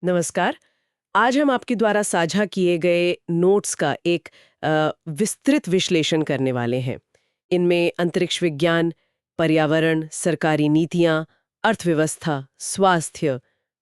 नमस्कार। आज हम आपके द्वारा साझा किए गए नोट्स का एक विस्तृत विश्लेषण करने वाले हैं। इनमें अंतरिक्ष विज्ञान, पर्यावरण, सरकारी नीतियां, अर्थव्यवस्था, स्वास्थ्य,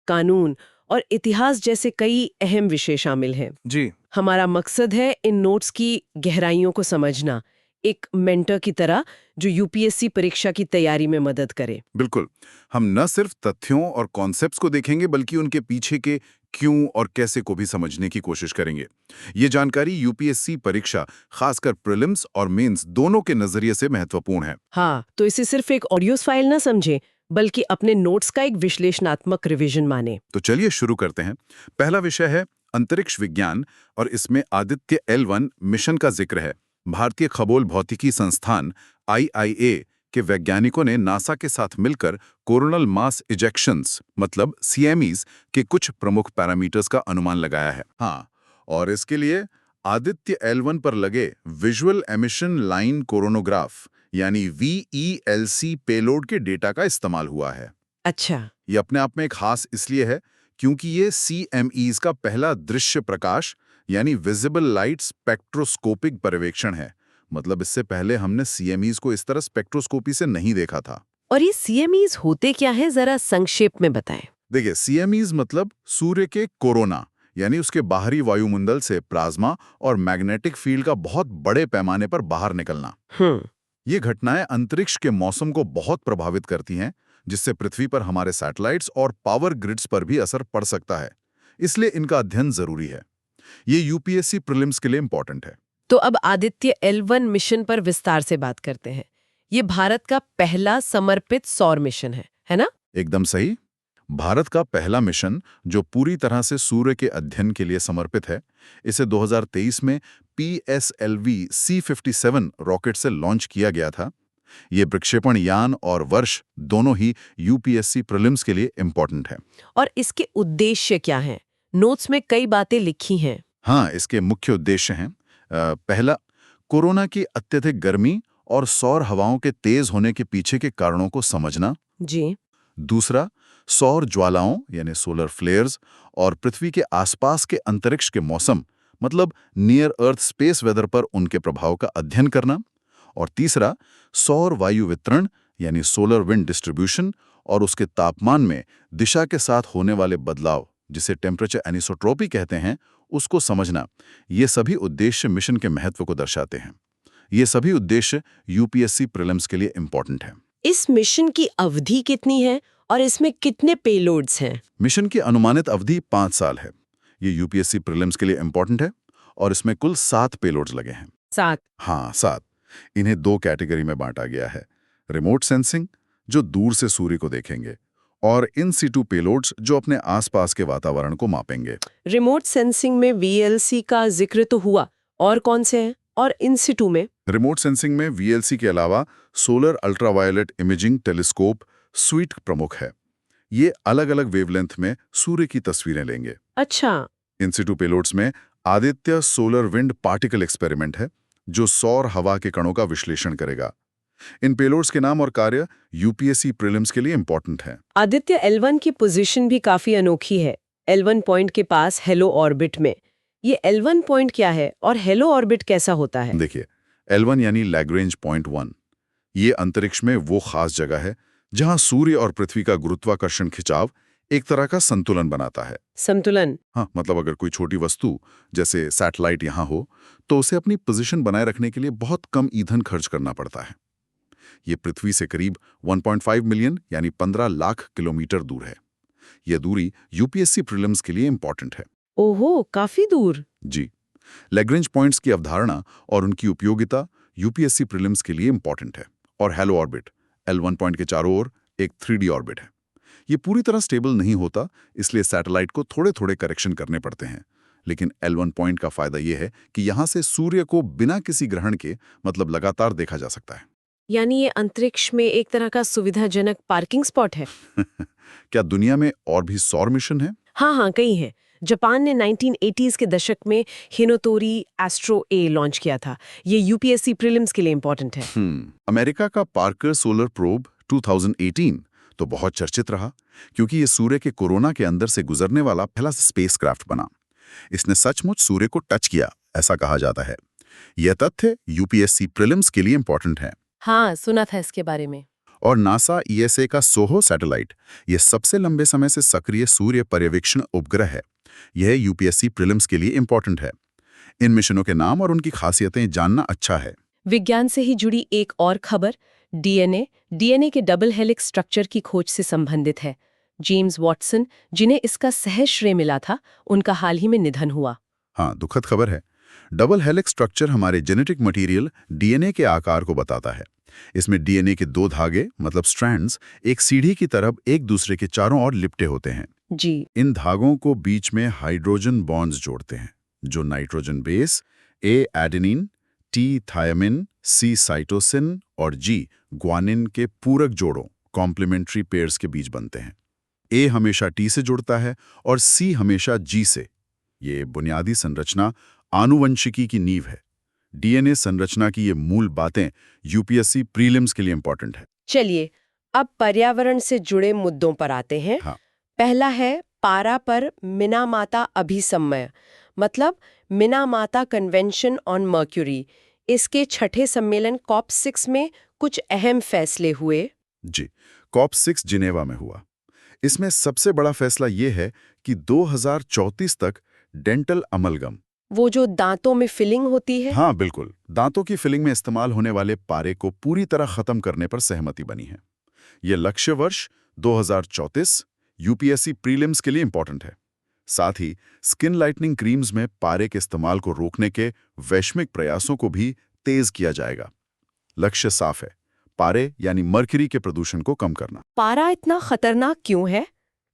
कानून और इतिहास जैसे कई अहम विषय शामिल हैं। जी। हमारा मकसद है इन नोट्स की गहराइयों को समझना, एक मेंटर की तरह जो यूपीएससी परीक्षा की तैयारी में मदद करे। बिल्कुल। हम न सिर्फ तथ्यों और कॉन्सेप्ट्स को देखेंगे बल्कि उनके पीछे के क्यों और कैसे को भी समझने की कोशिश करेंगे। ये जानकारी यूपीएससी परीक्षा, खासकर प्रीलिम्स और मेंस दोनों के नजरिए से महत्वपूर्ण है। हाँ, तो इसे सिर्फ एक ऑडियो फाइल ना समझें, बल्कि अपने नोट्स का एक विश्लेषणात्मक रिवीजन माने। तो चलिए शुरू करते हैं। पहला विषय है अंतरिक्ष विज्ञान और इसमें आदित्य L1 मिशन का जिक्र है। भारतीय खगोल भौतिकी संस्थान IIA के वैज्ञानिकों ने नासा के साथ मिलकर कोरोनल मास इजेक्शंस मतलब CMEs के कुछ प्रमुख पैरामीटर्स का अनुमान लगाया है। हाँ, और इसके लिए आदित्य L1 पर लगे विजुअल एमिशन लाइन कोरोनोग्राफ यानी VELC पेलोड के डेटा का इस्तेमाल हुआ है। अच्छा। ये अपने आप में एक खास इसलिए है क्योंकि ये CMEs का पहला दृश्य प्रकाश यानी विजिबल लाइट स्पेक्ट्रोस्कोपिक पर्यवेक्षण है। मतलब इससे पहले हमने CMEs को इस तरह स्पेक्ट्रोस्कोपी से नहीं देखा था। और ये सीएमईज होते क्या हैं, जरा संक्षेप में बताएं। देखिए, CMEs मतलब सूर्य के कोरोना यानी उसके बाहरी वायुमंडल से प्लाज्मा और मैग्नेटिक फील्ड का बहुत बड़े पैमाने पर बाहर निकलना। हम्म। ये घटनाएं अंतरिक्ष के मौसम को बहुत प्रभावित करती हैं, जिससे पृथ्वी पर हमारे सैटेलाइट्स और पावर ग्रिड्स पर भी असर पड़ सकता है। इसलिए इनका अध्ययन जरूरी है। ये यूपीएससी प्रीलिम्स के लिए इंपॉर्टेंट है। तो अब आदित्य L1 मिशन पर विस्तार से बात करते हैं। ये भारत का पहला समर्पित सौर मिशन है ना? एकदम सही। भारत का पहला मिशन जो पूरी तरह से सूर्य के अध्ययन के लिए समर्पित है। इसे 2023 में PSLV C57 रॉकेट से लॉन्च किया गया था। ये प्रक्षेपण यान और वर्ष दोनों ही यूपीएससी प्रीलिम्स के लिए इंपॉर्टेंट है। और इसके उद्देश्य क्या हैं? नोट्स में कई बातें लिखी हैं। हाँ, इसके मुख्य उद्देश्य हैं। पहला, कोरोना की अत्यधिक गर्मी और सौर हवाओं के तेज होने के पीछे के कारणों को समझना। जी। दूसरा, सौर ज्वालाओं यानी सोलर फ्लेयर्स और पृथ्वी के आसपास के अंतरिक्ष के मौसम मतलब नियर अर्थ स्पेस वेदर पर उनके प्रभाव का अध्ययन करना। और तीसरा, सौर वायु वितरण यानी सोलर विंड डिस्ट्रीब्यूशन और उसके तापमान में दिशा के साथ होने वाले बदलाव जिसे टेम्परेचर एनिसोट्रोपी कहते हैं, उसको समझना। ये सभी उद्देश्य मिशन के महत्व को दर्शाते हैं। ये सभी उद्देश्य यूपीएससी प्रीलिम्स के लिए इंपॉर्टेंट हैं। इस मिशन की अवधि कितनी है और इसमें कितने पेलोड्स हैं? मिशन की अनुमानित अवधि 5 साल है। ये यूपीएससी प्रीलिम्स के लिए इंपॉर्टेंट है और इसमें कुल 7 पेलोड्स लगे हैं। 7? हाँ, 7। इन्हें 2 कैटेगरी में बांटा गया है। रिमोट सेंसिंग जो दूर से सूर्य को देखेंगे और इन सीटू पेलोड्स जो अपने आसपास के वातावरण को मापेंगे। रिमोट सेंसिंग में VLC का जिक्र तो हुआ, और कौन से हैं? और इन सिटू में? रिमोट सेंसिंग में VLC के अलावा solar ultraviolet imaging telescope sweet प्रमुख है। ये अलग-अलग वेवलेंथ में सूर्य की तस्वीरें लेंगे। अच्छा। इन सीटू पेलोड्स में Aditya solar wind particle experiment है जो सौर हवा के कणों का विश्लेषण करेगा। इन पेलोड्स के नाम और कार्य यूपीएससी प्रीलिम्स के लिए इंपॉर्टेंट हैं। आदित्य L1 की पोजीशन भी काफी अनोखी है। L1 पॉइंट के पास हेलो ऑर्बिट में। ये L1 पॉइंट क्या है और हेलो ऑर्बिट कैसा होता है? देखिए, L1 यानी लैग्रेंज पॉइंट 1। ये अंतरिक्ष में वो खास जगह है जहां सूर्य और पृथ्वी का गुरुत्वाकर्षण खिंचाव एक तरह का संतुलन बनाता है। संतुलन? हाँ, मतलब अगर कोई छोटी वस्तु जैसे सैटेलाइट यहाँ हो तो उसे अपनी पोजीशन बनाए रखने के लिए बहुत कम ईंधन खर्च करना पड़ता है। ये पृथ्वी से करीब 1.5 मिलियन यानी 15 लाख किलोमीटर दूर है। यह दूरी यूपीएससी प्रीलिम्स के लिए इंपॉर्टेंट है। ओहो, काफी दूर। जी। लैग्रेंज पॉइंट्स की अवधारणा और उनकी उपयोगिता यूपीएससी प्रीलिम्स के लिए इंपॉर्टेंट है। और हेलो ऑर्बिट L1 पॉइंट के चारों ओर एक 3D ऑर्बिट है। ये पूरी तरह स्टेबल नहीं होता, इसलिए सैटेलाइट को थोड़े-थोड़े करेक्शन करने पड़ते हैं। लेकिन L1 पॉइंट का फायदा यह है कि यहाँ से सूर्य को बिना किसी ग्रहण के मतलब लगातार देखा जा सकता है। यानी ये अंतरिक्ष में एक तरह का सुविधाजनक पार्किंग स्पॉट है। क्या दुनिया में और भी सौर मिशन है? हाँ, कई हैं। जापान ने 1980s के दशक में हिनोतोरी एस्ट्रो ए लॉन्च किया था। ये यूपीएससी प्रीलिम्स के लिए इंपॉर्टेंट है। अमेरिका का पार्कर सोलर प्रोब 2018 तो बहुत चर्चित रहा। क्योंकि ये सूर्य के कोरोना के अंदर से गुजरने वाला पहला स्पेसक्राफ्ट बना। इसने सचमुच सूर्य को टच किया, ऐसा कहा जाता है। यह तथ्य यूपीएससी प्रीलिम्स के लिए इंपॉर्टेंट है। हाँ, सुना था इसके बारे में। और नासा ईएसए का सोहो सैटेलाइट, यह सबसे लंबे समय से सक्रिय सूर्य पर्यवेक्षण उपग्रह है। यह यूपीएससी प्रीलिम्स के लिए इंपॉर्टेंट है। इन मिशनों के नाम और उनकी खासियतें जानना अच्छा है। विज्ञान से ही जुड़ी एक और खबर डीएनए के डबल हेलिक्स स्ट्रक्चर की खोज से संबंधित है। जेम्स वॉटसन, जिन्हें इसका सहज श्रेय मिला था, उनका हाल ही में निधन हुआ। हाँ, दुखद खबर है। डबल हेलिक्स स्ट्रक्चर हमारे जेनेटिक मटेरियल डीएनए के आकार को बताता है। इसमें डीएनए के दो धागे मतलब स्ट्रैंड्स एक सीढ़ी की तरह एक दूसरे के चारों ओर लिपटे होते हैं। जी। इन धागों को बीच में हाइड्रोजन बॉन्ड्स जोड़ते हैं, जो नाइट्रोजन बेस ए एडेनिन, टी थायमिन, सी साइटोसिन और जी ग्वानिन के पूरक जोड़ों कॉम्प्लीमेंट्री पेयर्स के बीच बनते हैं। ए हमेशा टी से जुड़ता है और सी हमेशा जी से। ये बुनियादी संरचना आनुवंशिकी की नींव है। डीएनए संरचना की ये मूल बातें यूपीएससी प्रीलिम्स के लिए इंपॉर्टेंट है। चलिए, अब पर्यावरण से जुड़े मुद्दों पर आते हैं। हाँ। पहला है पारा पर मिनामाता अभिसमय, मतलब मिनामाता कन्वेंशन ऑन मर्क्यूरी। इसके छठे सम्मेलन COP6 में कुछ अहम फैसले हुए। जी, COP6 जिनेवा में हुआ। इसमें सबसे बड़ा फैसला ये है कि 2034 तक डेंटल अमलगम, वो जो दांतों में फिलिंग होती है। हाँ बिल्कुल, दांतों की फिलिंग में इस्तेमाल होने वाले पारे को पूरी तरह खत्म करने पर सहमति बनी है। ये लक्ष्य वर्ष 2034 यूपीएससी प्रीलिम्स के लिए इंपॉर्टेंट है। साथ ही स्किन लाइटनिंग क्रीम्स में पारे के इस्तेमाल को रोकने के वैश्विक प्रयासों को भी तेज किया जाएगा। लक्ष्य साफ है, पारे यानी मर्क्यूरी के प्रदूषण को कम करना। पारा इतना खतरनाक क्यों है?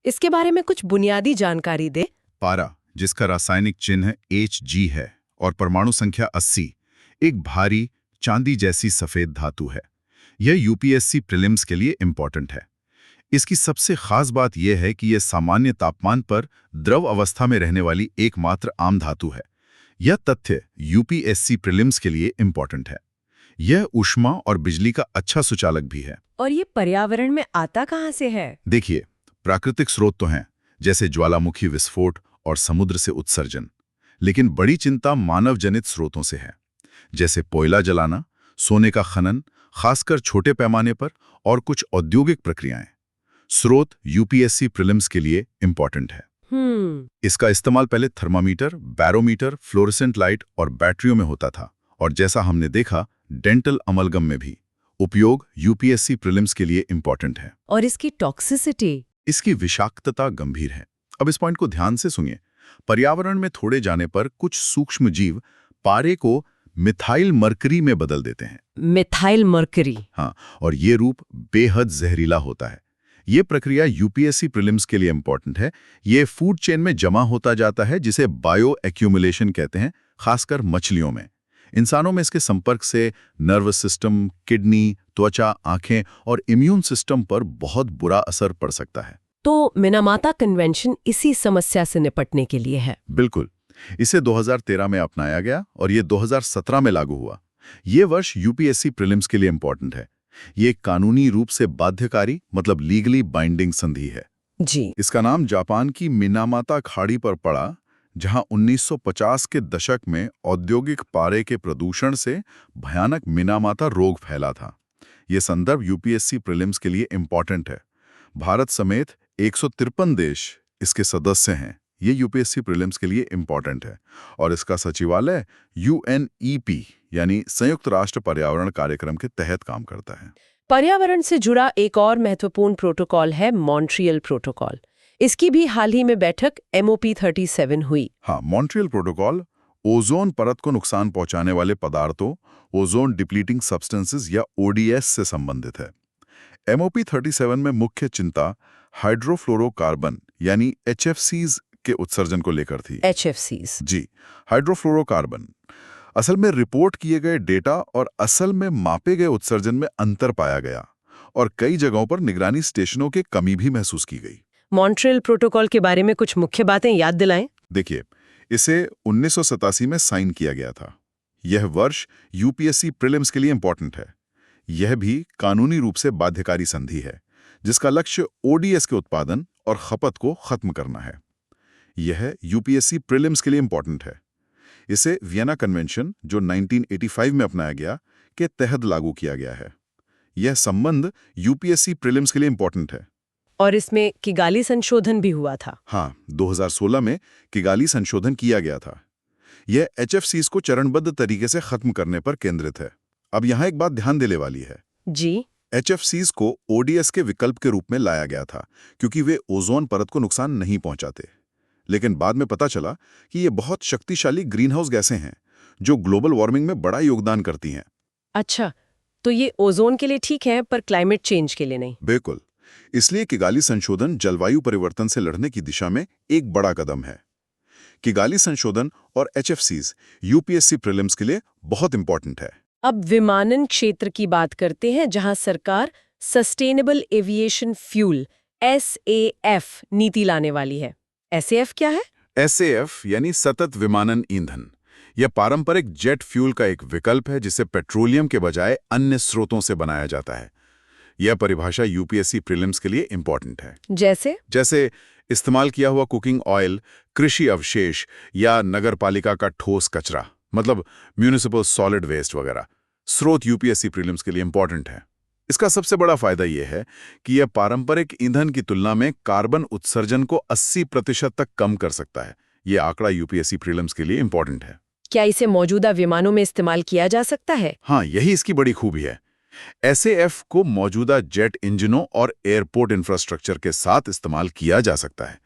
इसके बारे में कुछ बुनियादी जानकारी दे। पारा, जिसका रासायनिक चिन्ह Hg है और परमाणु संख्या 80, एक भारी चांदी जैसी सफेद धातु है। यह यूपीएससी प्रीलिम्स के लिए इंपॉर्टेंट है। इसकी सबसे खास बात यह है कि यह सामान्य तापमान पर द्रव अवस्था में रहने वाली एकमात्र आम धातु है। यह तथ्य यूपीएससी प्रीलिम्स के लिए इंपॉर्टेंट है। यह ऊष्मा और बिजली का अच्छा सुचालक भी है। और ये पर्यावरण में आता कहाँ से है? देखिए, प्राकृतिक स्रोत तो हैं, जैसे ज्वालामुखी विस्फोट और समुद्र से उत्सर्जन, लेकिन बड़ी चिंता मानव जनित स्रोतों से है, जैसे कोयला जलाना, सोने का खनन, खासकर छोटे पैमाने पर, और कुछ औद्योगिक प्रक्रियाएं। स्रोत यूपीएससी प्रीलिम्स के लिए इंपॉर्टेंट है। इसका इस्तेमाल पहले थर्मामीटर, बैरोमीटर, फ्लोरेसेंट लाइट और बैटरियों में होता था, और जैसा हमने देखा डेंटल अमलगम में भी। उपयोग यूपीएससी प्रीलिम्स के लिए इंपॉर्टेंट है। और इसकी टॉक्सिसिटी? इसकी विषाक्तता गंभीर है। अब इस पॉइंट को ध्यान से सुनिए। पर्यावरण में थोड़े जाने पर कुछ सूक्ष्म जीव पारे को मिथाइल मरकरी में बदल देते हैं। Methyl mercury? हाँ, और ये रूप बेहद जहरीला होता है। ये प्रक्रिया यूपीएससी प्रीलिम्स के लिए इंपॉर्टेंट है। ये फूड चेन में जमा होता जाता है, जिसे बायो एक्यूमुलेशन कहते हैं, खासकर मछलियों में। इंसानों में इसके संपर्क से नर्वस सिस्टम, किडनी, त्वचा, आंखें और इम्यून सिस्टम पर बहुत बुरा असर पड़ सकता है। तो मिनामाता कन्वेंशन इसी समस्या से निपटने के लिए है। बिल्कुल। इसे 2013 में अपनाया गया और ये 2017 में लागू हुआ। ये वर्ष यूपीएससी प्रीलिम्स के लिए इंपॉर्टेंट है। ये कानूनी रूप से बाध्यकारी मतलब लीगली बाइंडिंग संधि है। जी। इसका नाम जापान की मिनामाता खाड़ी पर पड़ा, जहां 1950 के दशक में औद्योगिक पारे के प्रदूषण से भयानक मिनामाता रोग फैला था। ये संदर्भ यूपीएससी प्रीलिम्स के लिए इंपॉर्टेंट है। भारत समेत 153 देश इसके सदस्य हैं। ये यूपीएससी प्रीलिम्स के लिए इंपॉर्टेंट है और इसका सचिवालय UNEP यानी संयुक्त राष्ट्र पर्यावरण कार्यक्रम के तहत काम करता है। पर्यावरण से जुड़ा एक और महत्वपूर्ण प्रोटोकॉल है मॉन्ट्रियल प्रोटोकॉल। इसकी भी हाल ही में बैठक MOP 37 हुई। हाँ, मॉन्ट्रियल प्रोटोकॉल ओजोन परत को नुकसान पहुंचाने वाले पदार्थों, ओजोन डिप्लीटिंग सब्सटेंसेस या ODS से संबंधित है। MOP 37 में मुख्य चिंता हाइड्रोफ्लोरोकार्बन यानी HFCs के उत्सर्जन को लेकर थी। HFCs? जी, हाइड्रोफ्लोरोकार्बन। असल में रिपोर्ट किए गए डेटा और असल में मापे गए उत्सर्जन में अंतर पाया गया और कई जगहों पर निगरानी स्टेशनों की कमी भी महसूस की गई। मॉन्ट्रियल प्रोटोकॉल के बारे में कुछ मुख्य बातें याद दिलाएं। देखिए, इसे 1987 में साइन किया गया था। यह वर्ष यूपीएससी प्रीलिम्स के लिए इंपॉर्टेंट है। यह भी कानूनी रूप से बाध्यकारी संधि है, जिसका लक्ष्य ओडीएस के उत्पादन और खपत को खत्म करना है। यह यूपीएससी प्रीलिम्स के लिए इंपॉर्टेंट है। इसे वियना कन्वेंशन, जो 1985 में अपनाया गया, के तहत लागू किया गया है। यह संबंध यूपीएससी प्रीलिम्स के लिए इंपॉर्टेंट है। और इसमें किगाली संशोधन भी हुआ था। हाँ, 2016 में किगाली संशोधन किया गया था। यह एचएफसीज को चरणबद्ध तरीके से खत्म करने पर केंद्रित है। अब यहाँ एक बात ध्यान देने वाली है। जी। एचएफसीज को ओडीएस के विकल्प के रूप में लाया गया था क्योंकि वे ओजोन परत को नुकसान नहीं पहुंचाते। लेकिन बाद में पता चला कि ये बहुत शक्तिशाली ग्रीनहाउस गैसें हैं जो ग्लोबल वार्मिंग में बड़ा योगदान करती हैं। अच्छा, तो ये ओजोन के लिए ठीक है पर क्लाइमेट चेंज के लिए नहीं। बिल्कुल। इसलिए किगाली संशोधन जलवायु परिवर्तन से लड़ने की दिशा में एक बड़ा कदम है। किगाली संशोधन और एचएफसीज यूपीएससी प्रीलिम्स के लिए बहुत इंपॉर्टेंट है। अब विमानन क्षेत्र की बात करते हैं, जहां सरकार सस्टेनेबल एविएशन फ्यूल SAF नीति लाने वाली है। SAF क्या है? SAF यानी सतत विमानन ईंधन। यह पारंपरिक जेट फ्यूल का एक विकल्प है जिसे पेट्रोलियम के बजाय अन्य स्रोतों से बनाया जाता है। यह परिभाषा यूपीएससी प्रीलिम्स के लिए इंपॉर्टेंट है। जैसे इस्तेमाल किया हुआ कुकिंग ऑयल, कृषि अवशेष या नगरपालिका का ठोस कचरा, मतलब म्यूनिसिपल सॉलिड वेस्ट वगैरह, स्रोत यूपीएससी प्रीलिम्स के लिए इंपॉर्टेंट है। इसका सबसे बड़ा फायदा यह है कि यह पारंपरिक ईंधन की तुलना में कार्बन उत्सर्जन को 80% तक कम कर सकता है। यह आंकड़ा यूपीएससी प्रीलिम्स के लिए इंपॉर्टेंट है। क्या इसे मौजूदा विमानों में इस्तेमाल किया जा सकता है? हाँ, यही इसकी बड़ी खूबी है। SAF को मौजूदा जेट इंजनों और एयरपोर्ट इंफ्रास्ट्रक्चर के साथ इस्तेमाल किया जा सकता है।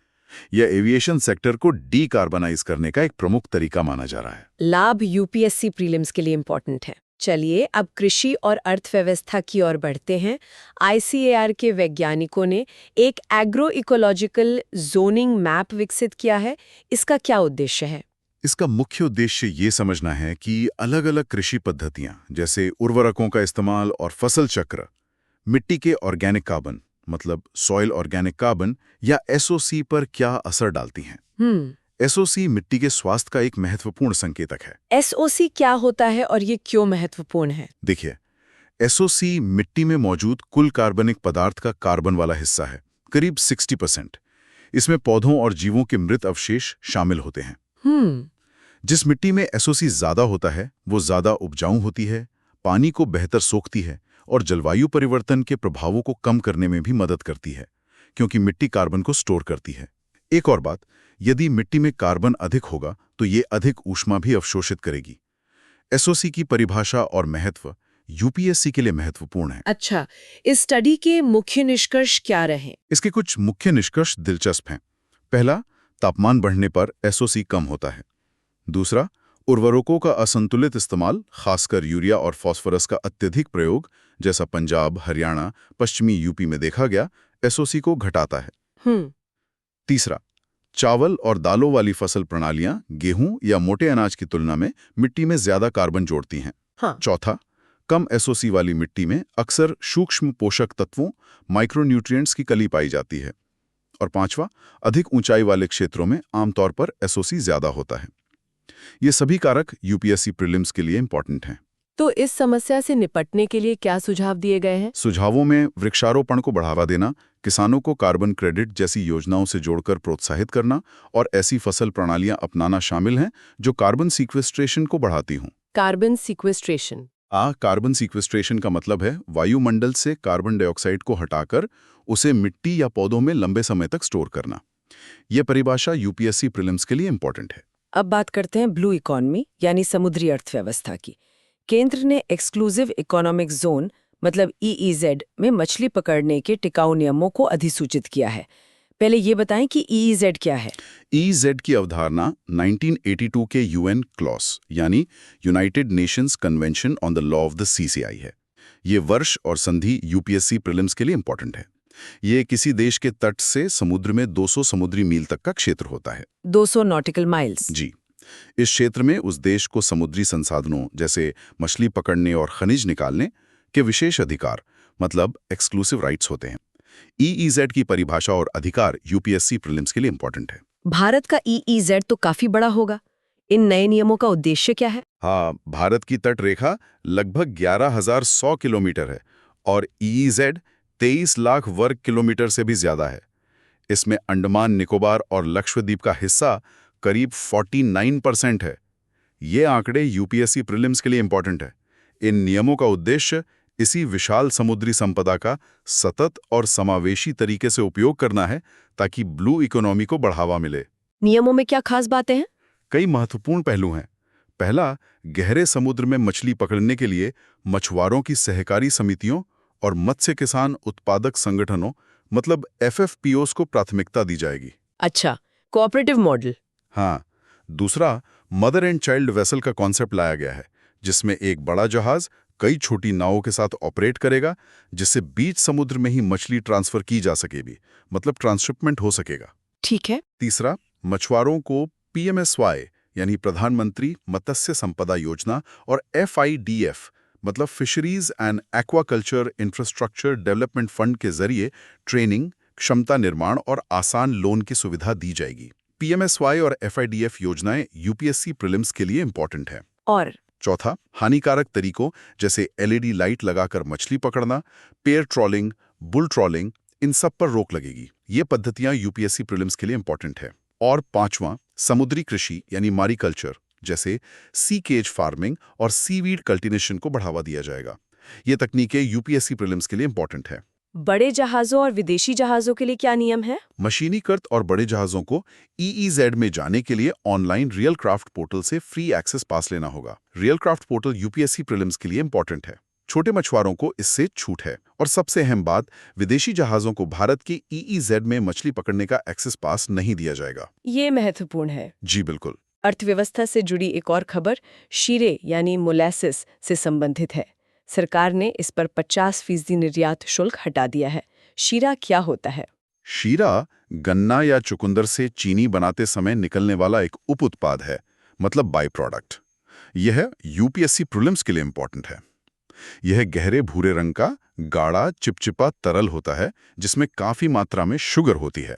यह एविएशन सेक्टर को डीकार्बनाइज करने का एक प्रमुख तरीका माना जा रहा है। लाभ यूपीएससी प्रीलिम्स के लिए इंपॉर्टेंट है। चलिए अब कृषि और अर्थव्यवस्था की ओर बढ़ते हैं। ICAR के वैज्ञानिकों ने एक एग्रो इकोलॉजिकल जोनिंग मैप विकसित किया है। इसका क्या उद्देश्य है? इसका मुख्य उद्देश्य ये समझना है कि अलग-अलग कृषि पद्धतियां, जैसे उर्वरकों का इस्तेमाल और फसल चक्र, मिट्टी के ऑर्गेनिक कार्बन, मतलब सॉइल ऑर्गेनिक कार्बन या SOC पर क्या असर डालती हैं। SOC मिट्टी के स्वास्थ्य का एक महत्वपूर्ण संकेतक है। SOC क्या होता है और ये क्यों महत्वपूर्ण है? देखिए, SOC मिट्टी में मौजूद कुल कार्बनिक पदार्थ का कार्बन वाला हिस्सा है, करीब 60%। इसमें पौधों और जीवों के मृत अवशेष शामिल होते हैं। जिस मिट्टी में SOC ज्यादा होता है वो ज्यादा उपजाऊ होती है, पानी को बेहतर सोखती है और जलवायु परिवर्तन के प्रभावों को कम करने में भी मदद करती है, क्योंकि मिट्टी कार्बन को स्टोर करती है। एक और बात, यदि मिट्टी में कार्बन अधिक होगा तो ये अधिक ऊष्मा भी अवशोषित करेगी। SOC की परिभाषा और महत्व यूपीएससी के लिए महत्वपूर्ण है। अच्छा, इस स्टडी के मुख्य निष्कर्ष क्या रहे? इसके कुछ मुख्य निष्कर्ष दिलचस्प हैं। पहला, तापमान बढ़ने पर SOC कम होता है। दूसरा, उर्वरकों का असंतुलित इस्तेमाल, खासकर यूरिया और फास्फोरस का अत्यधिक प्रयोग, जैसा पंजाब, हरियाणा, पश्चिमी यूपी में देखा गया, SOC को घटाता है। तीसरा, चावल और दालों वाली फसल प्रणालियां गेहूं या मोटे अनाज की तुलना में मिट्टी में ज्यादा कार्बन जोड़ती हैं। चौथा, कम SOC वाली मिट्टी में अक्सर सूक्ष्म पोषक तत्वों, माइक्रोन्यूट्रिएंट्स की कमी पाई जाती है। और पांचवा, अधिक ऊंचाई वाले क्षेत्रों में आमतौर पर SOC ज्यादा होता है। ये सभी कारक यूपीएससी प्रीलिम्स के लिए इंपॉर्टेंट हैं। तो इस समस्या से निपटने के लिए क्या सुझाव दिए गए हैं? सुझावों में वृक्षारोपण को बढ़ावा देना, किसानों को कार्बन क्रेडिट जैसी योजनाओं से जोड़कर प्रोत्साहित करना और ऐसी फसल प्रणालियां अपनाना शामिल हैं जो कार्बन सीक्वेस्ट्रेशन को बढ़ाती हों। कार्बन सीक्वेस्ट्रेशन कार्बन सीक्वेस्ट्रेशन का मतलब है वायुमंडल से कार्बन डाइऑक्साइड को हटाकर उसे मिट्टी या पौधों में लंबे समय तक स्टोर करना। यह परिभाषा यूपीएससी प्रीलिम्स के लिए इंपॉर्टेंट है। अब बात करते हैं ब्लू इकोनॉमी यानी समुद्री अर्थव्यवस्था की। केंद्र ने एक्सक्लूसिव इकोनॉमिक जोन मतलब EEZ में मछली पकड़ने के टिकाऊ नियमों को अधिसूचित किया है। पहले ये बताएं कि EEZ क्या है? EEZ की अवधारणा 1982 के UN क्लॉस यानी United Nations convention on the law of the sea से आई है। ये वर्ष और संधि यूपीएससी प्रीलिम्स के लिए इंपॉर्टेंट है। ये किसी देश के तट से समुद्र में 200 समुद्री मील तक का क्षेत्र होता है। 200 नॉटिकल माइल्स? जी। इस क्षेत्र में उस देश को समुद्री संसाधनों जैसे मछली पकड़ने और खनिज निकालने के विशेष अधिकार मतलब एक्सक्लूसिव राइट्स होते हैं। EEZ की परिभाषा और अधिकार यूपीएससी प्रीलिम्स के लिए इंपॉर्टेंट है। भारत का EEZ तो काफी बड़ा होगा। इन नए नियमों का उद्देश्य क्या है? हाँ, भारत की तट रेखा लगभग 11,100 किलोमीटर है और EEZ 23 लाख वर्ग किलोमीटर से भी ज्यादा है। इसमें अंडमान निकोबार और लक्षद्वीप का हिस्सा करीब 49% है। ये आंकड़े यूपीएससी प्रीलिम्स के लिए इंपॉर्टेंट है। इन नियमों का उद्देश्य इसी विशाल समुद्री संपदा का सतत और समावेशी तरीके से उपयोग करना है, ताकि ब्लू इकोनॉमी को बढ़ावा मिले। नियमों में क्या खास बातें हैं? कई महत्वपूर्ण पहलू हैं। पहला, गहरे समुद्र में मछली पकड़ने के लिए मछुआरों की सहकारी समितियों और मत्स्य किसान उत्पादक संगठनों मतलब FFPOs को प्राथमिकता दी जाएगी। अच्छा, कोऑपरेटिव मॉडल। हाँ। दूसरा, मदर एंड चाइल्ड वेसल का कॉन्सेप्ट लाया गया है, जिसमें एक बड़ा जहाज कई छोटी नावों के साथ ऑपरेट करेगा, जिससे बीच समुद्र में ही मछली ट्रांसफर की जा सके भी, मतलब ट्रांसशिपमेंट हो सकेगा। ठीक है। तीसरा, मछुआरों को PMSY यानी प्रधानमंत्री मत्स्य संपदा योजना और FIDF मतलब fisheries and aquaculture infrastructure development fund के जरिए ट्रेनिंग, क्षमता निर्माण और आसान लोन की सुविधा दी जाएगी। PMSY और FIDF योजनाएं यूपीएससी प्रीलिम्स के लिए इंपॉर्टेंट है। और चौथा, हानिकारक तरीकों जैसे LED लाइट लगाकर मछली पकड़ना, पेयर ट्रॉलिंग, बुल ट्रॉलिंग, इन सब पर रोक लगेगी। ये पद्धतियां यूपीएससी प्रीलिम्स के लिए इंपॉर्टेंट है। और पांचवां, समुद्री कृषि यानी मारीकल्चर जैसे सी केज फार्मिंग और सीवीड कल्टीवेशन को बढ़ावा दिया जाएगा। ये तकनीकें यूपीएससी प्रीलिम्स के लिए इंपॉर्टेंट है। बड़े जहाजों और विदेशी जहाजों के लिए क्या नियम है? मशीनीकृत और बड़े जहाजों को EEZ में जाने के लिए ऑनलाइन रियल क्राफ्ट पोर्टल से फ्री एक्सेस पास लेना होगा। Real craft portal UPSC prelims के लिए इंपॉर्टेंट है। छोटे मछुआरों को इससे छूट है। और सबसे अहम बात, विदेशी जहाजों को भारत के EEZ में मछली पकड़ने का एक्सेस पास नहीं दिया जाएगा। ये महत्वपूर्ण है। जी बिल्कुल। अर्थव्यवस्था से जुड़ी एक और खबर शीरे यानी मोलासिस से संबंधित है। सरकार ने इस पर 50% निर्यात शुल्क हटा दिया है। शीरा क्या होता है? शीरा गन्ना या चुकंदर से चीनी बनाते समय निकलने वाला एक उप उत्पाद है, मतलब बाई प्रोडक्ट। यह यूपीएससी प्रीलिम्स के लिए इंपॉर्टेंट है। यह गहरे भूरे रंग का गाढ़ा चिपचिपा तरल होता है, जिसमें काफी मात्रा में शुगर होती है।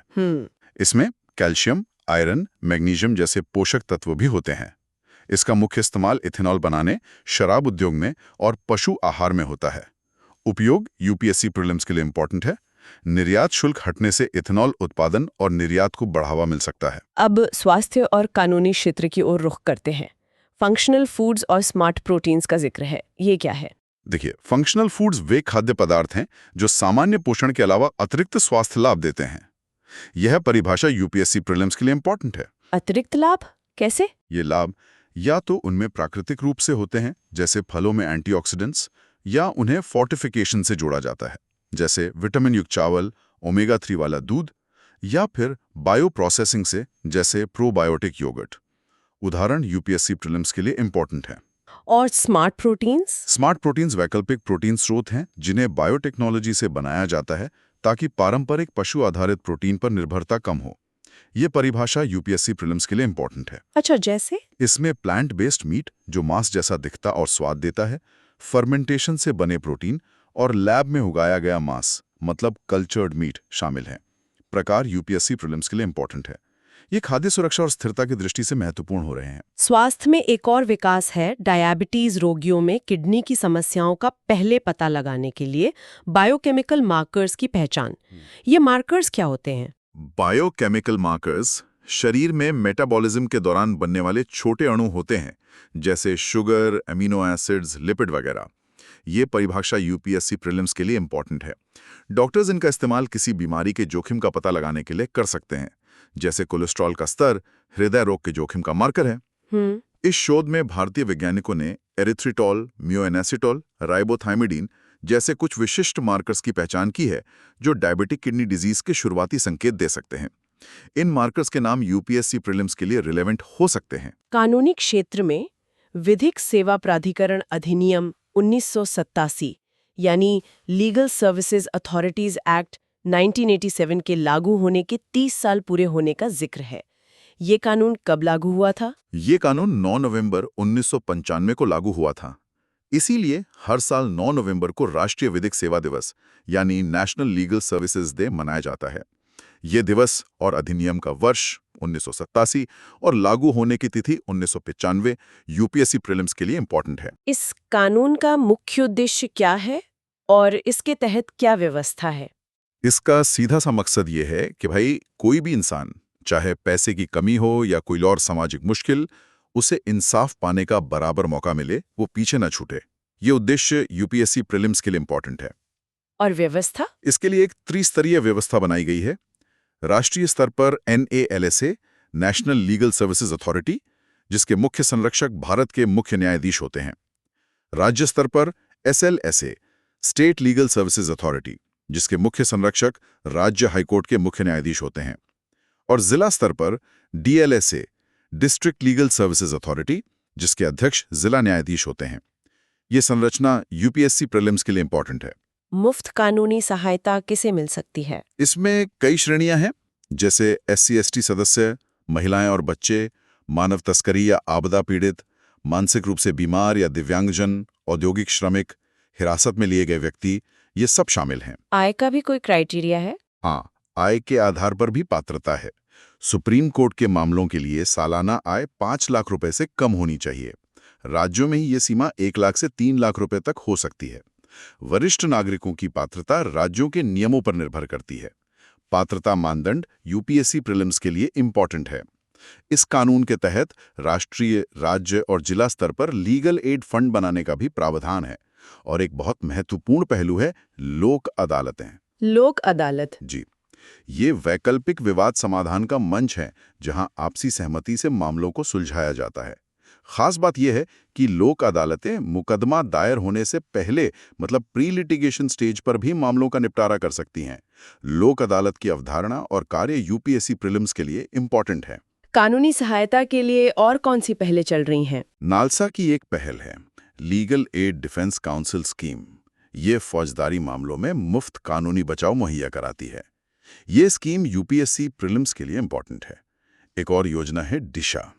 इसमें कैल्शियम, आयरन, मैग्नीशियम जैसे पोषक तत्व भी होते हैं। इसका मुख्य इस्तेमाल इथेनॉल बनाने, शराब उद्योग में और पशु आहार में होता है। उपयोग यूपीएससी प्रीलिम्स के लिए इंपॉर्टेंट है। निर्यात शुल्क हटने से इथेनॉल उत्पादन और निर्यात को बढ़ावा मिल सकता है। अब स्वास्थ्य और कानूनी क्षेत्र की ओर रुख करते हैं। फंक्शनल फूड्स और स्मार्ट प्रोटीन्स का जिक्र है। ये क्या है? देखिए, फंक्शनल फूड्स वे खाद्य पदार्थ हैं जो सामान्य पोषण के अलावा अतिरिक्त स्वास्थ्य लाभ देते हैं। यह परिभाषा यूपीएससी प्रीलिम्स के लिए इंपॉर्टेंट है। अतिरिक्त लाभ कैसे? ये लाभ या तो उनमें प्राकृतिक रूप से होते हैं, जैसे फलों में एंटीऑक्सीडेंट्स, या उन्हें फोर्टिफिकेशन से जोड़ा जाता है, जैसे विटामिन युक्त चावल, ओमेगा 3 वाला दूध, या फिर बायो प्रोसेसिंग से, जैसे प्रोबायोटिक योगर्ट। उदाहरण यूपीएससी प्रीलिम्स के लिए इंपॉर्टेंट है। और स्मार्ट प्रोटीन्स? स्मार्ट प्रोटीन्स वैकल्पिक प्रोटीन स्रोत हैं जिन्हें बायोटेक्नोलॉजी से बनाया जाता है, ताकि पारंपरिक पशु आधारित प्रोटीन पर निर्भरता कम हो। ये परिभाषा यूपीएससी प्रीलिम्स के लिए इंपॉर्टेंट है। अच्छा, जैसे? इसमें प्लांट बेस्ड मीट जो मांस जैसा दिखता और स्वाद देता है, फर्मेंटेशन से बने प्रोटीन और लैब में उगाया गया मांस मतलब कल्चर्ड मीट शामिल हैं। प्रकार यूपीएससी प्रीलिम्स के लिए इंपॉर्टेंट है। ये खाद्य सुरक्षा और स्थिरता की दृष्टि से महत्वपूर्ण हो रहे हैं। स्वास्थ्य में एक और विकास है डायबिटीज रोगियों में किडनी की समस्याओं का पहले पता लगाने के लिए बायोकेमिकल मार्कर्स की पहचान। ये मार्कर्स क्या होते हैं? बायोकेमिकल मार्कर्स शरीर में मेटाबॉलिज्म के दौरान बनने वाले छोटे अणु होते हैं, जैसे शुगर, एमिनो एसिड्स, लिपिड वगैरह। ये परिभाषा यूपीएससी प्रीलिम्स के लिए इंपॉर्टेंट है। डॉक्टर्स इनका इस्तेमाल किसी बीमारी के जोखिम का पता लगाने के लिए कर सकते हैं, जैसे कोलेस्ट्रॉल का स्तर हृदय रोग के जोखिम का मार्कर है। इस शोध में भारतीय वैज्ञानिकों ने एरिथ्रिटॉल, म्योएनासिटॉल, राइबोथाइमिडीन जैसे कुछ विशिष्ट मार्कर्स की पहचान की है, जो डायबिटिक किडनी डिजीज के शुरुआती संकेत दे सकते हैं। इन मार्कर्स के नाम यूपीएससी प्रीलिम्स के लिए रिलेवेंट हो सकते हैं। कानूनी क्षेत्र में विधिक सेवा प्राधिकरण अधिनियम 1987 यानी लीगल सर्विसेज अथॉरिटीज एक्ट 1987 के लागू होने के 30 साल पूरे होने का जिक्र है। ये कानून कब लागू हुआ था? ये कानून 9 नवंबर 1995 को लागू हुआ था। इसीलिए हर साल 9 नवंबर को राष्ट्रीय विधिक सेवा दिवस यानी नेशनल लीगल सर्विसेज डे मनाया जाता है। ये दिवस और अधिनियम का वर्ष 1987 और लागू होने की तिथि 1995 यूपीएससी प्रीलिम्स के लिए इंपॉर्टेंट है। इस कानून का मुख्य उद्देश्य क्या है और इसके तहत क्या व्यवस्था है? इसका सीधा सा मकसद ये है कि भाई कोई भी इंसान, चाहे पैसे की कमी हो या कोई और सामाजिक मुश्किल, उसे इंसाफ पाने का बराबर मौका मिले, वो पीछे न छूटे। ये उद्देश्य यूपीएससी प्रीलिम्स के लिए इंपॉर्टेंट है। और व्यवस्था? इसके लिए एक त्रिस्तरीय व्यवस्था बनाई गई है। राष्ट्रीय स्तर पर NALSA, national legal services authority, जिसके मुख्य संरक्षक भारत के मुख्य न्यायाधीश होते हैं। राज्य स्तर पर SLSA, state legal services authority, जिसके मुख्य संरक्षक राज्य हाईकोर्ट के मुख्य न्यायाधीश होते हैं। और जिला स्तर पर DLSA, district legal services authority, जिसके अध्यक्ष जिला न्यायाधीश होते हैं। ये संरचना यूपीएससी प्रीलिम्स के लिए इंपॉर्टेंट है। मुफ्त कानूनी सहायता किसे मिल सकती है? इसमें कई श्रेणियां हैं, जैसे SC/ST सदस्य, महिलाएं और बच्चे, मानव तस्करी या आपदा पीड़ित, मानसिक रूप से बीमार या दिव्यांगजन, औद्योगिक श्रमिक, हिरासत में लिए गए व्यक्ति, ये सब शामिल हैं। आय का भी कोई क्राइटेरिया है? हाँ, आय के आधार पर भी पात्रता है। सुप्रीम कोर्ट के मामलों के लिए सालाना आय 5 लाख रुपए से कम होनी चाहिए। राज्यों में ही ये सीमा 1 लाख से 3 लाख रुपए तक हो सकती है। वरिष्ठ नागरिकों की पात्रता राज्यों के नियमों पर निर्भर करती है। पात्रता मानदंड यूपीएससी प्रीलिम्स के लिए इंपॉर्टेंट है। इस कानून के तहत राष्ट्रीय, राज्य और जिला स्तर पर लीगल एड फंड बनाने का भी प्रावधान है। और एक बहुत महत्वपूर्ण पहलू है लोक अदालतें। लोक अदालत? जी, ये वैकल्पिक विवाद समाधान का मंच है, जहां आपसी सहमति से मामलों को सुलझाया जाता है। खास बात यह है कि लोक अदालतें मुकदमा दायर होने से पहले, मतलब प्री लिटिगेशन स्टेज पर भी मामलों का निपटारा कर सकती हैं। लोक अदालत की अवधारणा और कार्य यूपीएससी प्रीलिम्स के लिए इंपॉर्टेंट है। कानूनी सहायता के लिए और कौन सी पहलें चल रही हैं? नालसा की एक पहल है, legal aid defence council scheme. ये फौजदारी मामलों में मुफ्त कानूनी बचाव मुहैया कराती है। ये स्कीम यूपीएससी प्रीलिम्स के लिए इंपॉर्टेंट है। एक और योजना है दिशा।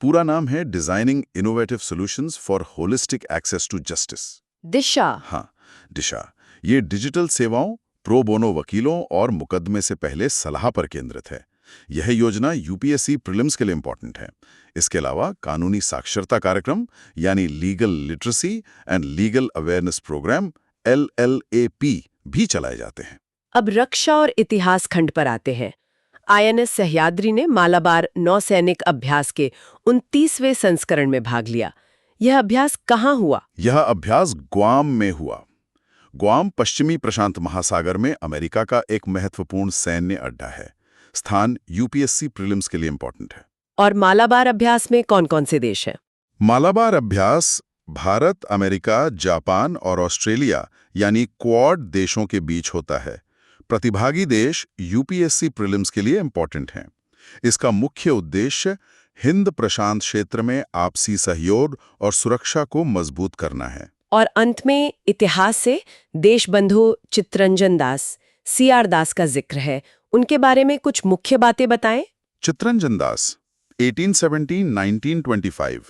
पूरा नाम है designing innovative solutions for holistic access to justice. Disha? हाँ, दिशा। ये डिजिटल सेवाओं, प्रो बोनो वकीलों और मुकदमे से पहले सलाह पर केंद्रित है। यह योजना यूपीएससी प्रीलिम्स के लिए इंपॉर्टेंट है। इसके अलावा कानूनी साक्षरता कार्यक्रम यानी legal literacy and legal awareness program LLAP भी चलाए जाते हैं। अब रक्षा और इतिहास खंड पर आते हैं। INS सह्याद्री ने मालाबार नौसैनिक अभ्यास के 29वें संस्करण में भाग लिया। यह अभ्यास कहाँ हुआ? यह अभ्यास ग्वाम में हुआ। ग्वाम पश्चिमी प्रशांत महासागर में अमेरिका का एक महत्वपूर्ण सैन्य अड्डा है। स्थान यूपीएससी प्रीलिम्स के लिए इंपॉर्टेंट है। और मालाबार अभ्यास में कौन-कौन से देश हैं? मालाबार अभ्यास भारत, अमेरिका, जापान और ऑस्ट्रेलिया यानी क्वाड देशों के बीच होता है। प्रतिभागी देश यूपीएससी प्रीलिम्स के लिए इंपॉर्टेंट हैं। इसका मुख्य उद्देश्य हिंद प्रशांत क्षेत्र में आपसी सहयोग और सुरक्षा को मजबूत करना है। और अंत में इतिहास से देशबंधु चित्तरंजन दास, CR दास का जिक्र है। उनके बारे में कुछ मुख्य बातें बताएं। चित्तरंजन दास 1817-1925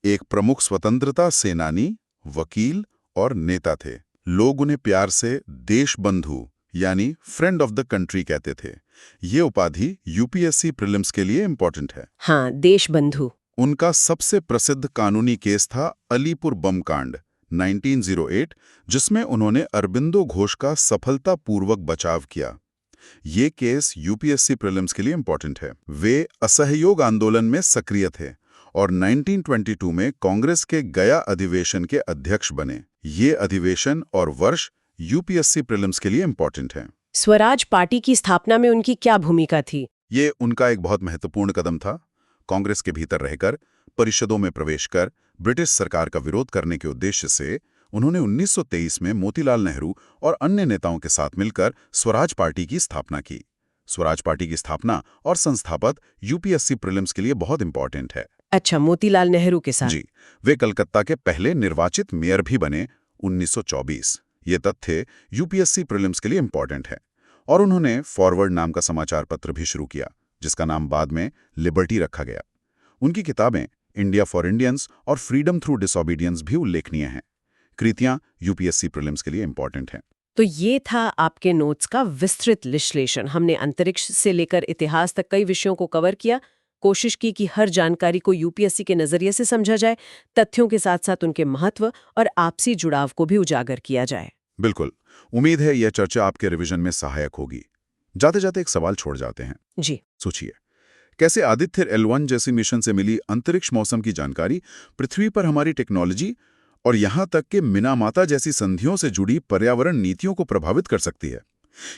एक प्रमुख स्वतंत्रता सेनानी, वकील और नेता थे। लोग उन्हें प्यार से देशबंधु यानी फ्रेंड ऑफ द कंट्री कहते थे। ये उपाधि यूपीएससी प्रीलिम्स के लिए इंपॉर्टेंट है। हाँ, देशबंधु। उनका सबसे प्रसिद्ध कानूनी केस था अलीपुर बम कांड 1908, जिसमें उन्होंने अरबिंदो घोष का सफलतापूर्वक बचाव किया। ये केस यूपीएससी प्रीलिम्स के लिए इंपॉर्टेंट है। वे असहयोग आंदोलन में सक्रिय थे और 1922 में कांग्रेस के गया अधिवेशन के अध्यक्ष बने। ये अधिवेशन और वर्ष यूपीएससी प्रीलिम्स के लिए इंपॉर्टेंट है। स्वराज पार्टी की स्थापना में उनकी क्या भूमिका थी? ये उनका एक बहुत महत्वपूर्ण कदम था। कांग्रेस के भीतर रहकर, परिषदों में प्रवेश कर ब्रिटिश सरकार का विरोध करने के उद्देश्य से उन्होंने 1923 में मोतीलाल नेहरू और अन्य नेताओं के साथ मिलकर स्वराज पार्टी की स्थापना की। स्वराज पार्टी की स्थापना और संस्थापक यूपीएससी प्रीलिम्स के लिए बहुत इंपॉर्टेंट है। अच्छा, मोतीलाल नेहरू के साथ? जी, वे कलकत्ता के पहले निर्वाचित मेयर भी बने 1924। ये तथ्य यूपीएससी प्रीलिम्स के लिए इंपॉर्टेंट है। और उन्होंने फॉरवर्ड नाम का समाचार पत्र भी शुरू किया, जिसका नाम बाद में लिबर्टी रखा गया। उनकी किताबें इंडिया फॉर इंडियंस और फ्रीडम थ्रू डिसोबीडियंस भी उल्लेखनीय हैं। कृतियां यूपीएससी प्रीलिम्स के लिए इंपॉर्टेंट हैं। तो ये था आपके नोट्स का विस्तृत विश्लेषण। हमने अंतरिक्ष से लेकर इतिहास तक कई विषयों को कवर किया। कोशिश की कि हर जानकारी को यूपीएससी के नजरिए से समझा जाए, तथ्यों के साथ साथ उनके महत्व और आपसी जुड़ाव को भी उजागर किया जाए। बिल्कुल। उम्मीद है यह चर्चा आपके रिवीजन में सहायक होगी। जाते जाते एक सवाल छोड़ जाते हैं। जी। सोचिए, कैसे आदित्य L1 जैसी मिशन से मिली अंतरिक्ष मौसम की जानकारी पृथ्वी पर हमारी टेक्नोलॉजी और यहाँ तक कि मिनामाता जैसी संधियों से जुड़ी पर्यावरण नीतियों को प्रभावित कर सकती है?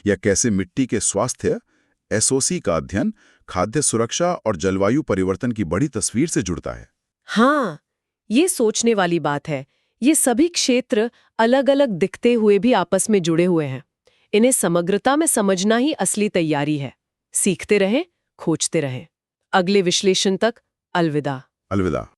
या कैसे मिट्टी के स्वास्थ्य, एसओसी का अध्ययन, खाद्य सुरक्षा और जलवायु परिवर्तन की बड़ी तस्वीर से जुड़ता है? हाँ, ये सोचने वाली बात है। ये सभी क्षेत्र अलग-अलग दिखते हुए भी आपस में जुड़े हुए हैं। इन्हें समग्रता में समझना ही असली तैयारी है। सीखते रहें, खोजते रहें। अगले विश्लेषण तक अलविदा। अलविदा।